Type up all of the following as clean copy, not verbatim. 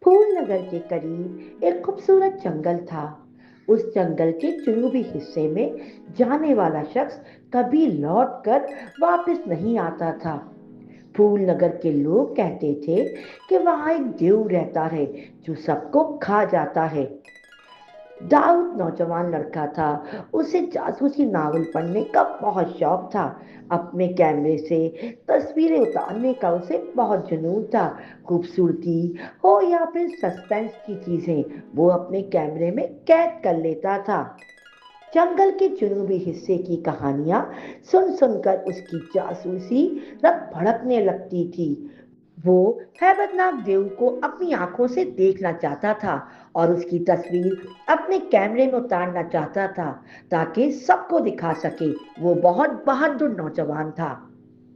फूल नगर के करीब एक खूबसूरत जंगल था। उस जंगल के जनूबी हिस्से में जाने वाला शख्स कभी लौट कर वापस नहीं आता था। फूल नगर के लोग कहते थे कि वहां एक देव रहता है जो सबको खा जाता है। दाऊद नौजवान लड़का था। उसे जासूसी नावल पढ़ने का बहुत शौक था। अपने कैमरे से तस्वीरें उतारने का उसे बहुत जुनून था। खूबसूरती हो या फिर सस्पेंस की चीजें वो अपने कैमरे में कैद कर लेता था। जंगल के जनूबी हिस्से की कहानियां सुन सुनकर उसकी जासूसी रग भड़कने लगती थी। वो हैबतनाक देव को अपनी आंखों से देखना चाहता था और उसकी तस्वीर अपने कैमरे में उतारना चाहता था ताकि सबको दिखा सके। वो बहुत बहादुर नौजवान था।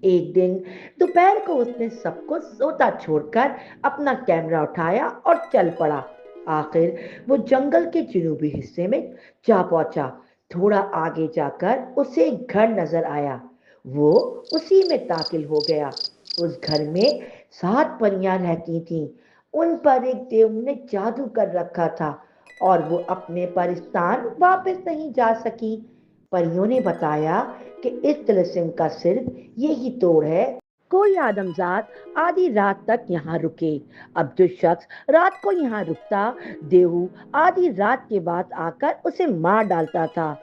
एक दिन दोपहर को उसने सबको सोता छोड़कर अपना कैमरा उठाया और चल पड़ा। आखिर वो जंगल के जनूबी हिस्से में जा पहुंचा। थोड़ा आगे जाकर उसे एक घर नजर आया। वो उसी में दाखिल हो गया। उस घर में 7 परियां रहती थीं। उन पर एक देव ने जादू कर रखा था और वो अपने परिस्तान वापस नहीं जा सकी। परियों ने बताया कि इस तिलिस्म का सिर्फ यही तोड़ है, कोई आदमजात आधी रात तक यहाँ रुके। अब जो शख्स रात को यहाँ रुकता, देव आधी रात के बाद आकर उसे मार डालता था।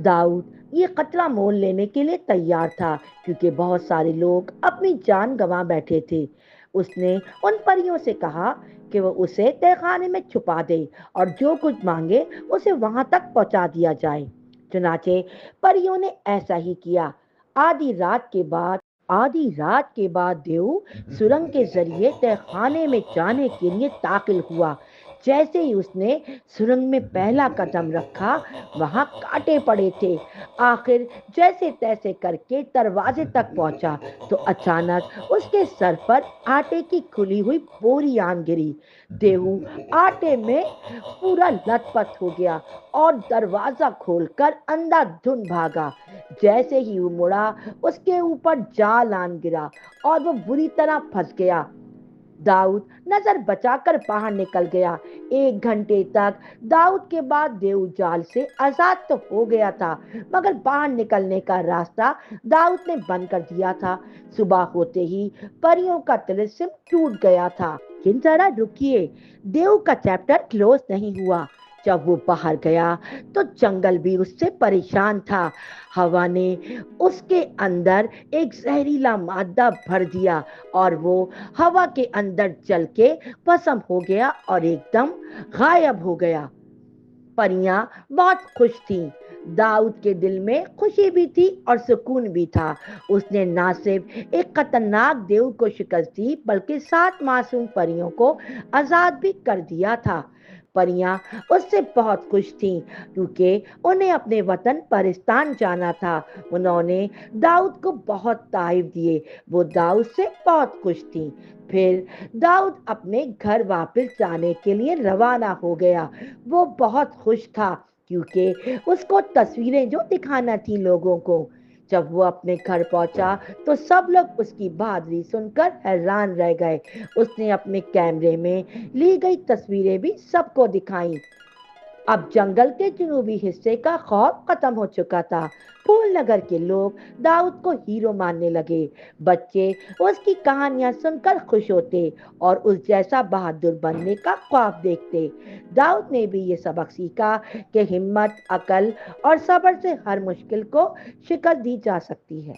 दाऊद ये खतरा मोल लेने के लिए तैयार था क्योंकि बहुत सारे लोग अपनी जान गंवा बैठे थे। उसने उन परियों से कहा कि वो उसे तहखाने में छुपा दे और जो कुछ मांगे उसे वहां तक पहुंचा दिया जाए। चुनाचे परियों ने ऐसा ही किया। आधी रात के बाद आधी रात के बाद देव सुरंग के जरिए तहखाने में जाने के लिए दाखिल हुआ। जैसे ही उसने सुरंग में पहला कदम रखा, वहां कांटे पड़े थे। आखिर जैसे तैसे करके दरवाजे तक पहुंचा तो अचानक उसके सर पर आटे की खुली हुई बोरी आन गिरी। देहू आटे में पूरा लथपथ हो गया और दरवाजा खोलकर अंधाधुंध भागा। जैसे ही वो मुड़ा, उसके ऊपर जाल आन गिरा और वो बुरी तरह फंस गया। दाऊद नजर बचाकर बाहर निकल गया। 1 घंटे तक दाऊद के बाद देव जाल से आजाद तो हो गया था, मगर बाहर निकलने का रास्ता दाऊद ने बंद कर दिया था। सुबह होते ही परियों का तिलिस्म टूट गया था। लेकिन जरा रुकिए, देव का चैप्टर क्लोज नहीं हुआ। जब वो बाहर गया तो जंगल भी उससे परेशान था। हवा ने उसके अंदर एक जहरीला मादा भर दिया और वो हवा के अंदर जल के भस्म हो गया और एकदम गायब हो गया। परियां बहुत खुश थीं। दाऊद के दिल में खुशी भी थी और सुकून भी था। उसने ना सिर्फ एक खतरनाक देव को शिकस्त दी बल्कि 7 मासूम परियों को आजाद भी कर दिया था। परियां उससे बहुत खुश थीं क्योंकि उन्हें अपने वतन पाकिस्तान जाना था। उन्होंने दाऊद को बहुत तारीफ दिए। वो दाऊद से बहुत खुश थीं। फिर दाऊद अपने घर वापस जाने के लिए रवाना हो गया। वो बहुत खुश था क्योंकि उसको तस्वीरें जो दिखाना थी लोगों को। जब वो अपने घर पहुंचा तो सब लोग उसकी बहादुरी सुनकर हैरान रह गए। उसने अपने कैमरे में ली गई तस्वीरें भी सबको दिखाई। अब जंगल के जनूबी हिस्से का खौफ खत्म हो चुका था। फूल नगर के लोग दाऊद को हीरो मानने लगे। बच्चे उसकी कहानियां सुनकर खुश होते और उस जैसा बहादुर बनने का ख्वाब देखते। दाऊद ने भी ये सबक सीखा कि हिम्मत, अकल और सब्र से हर मुश्किल को शिकस्त दी जा सकती है।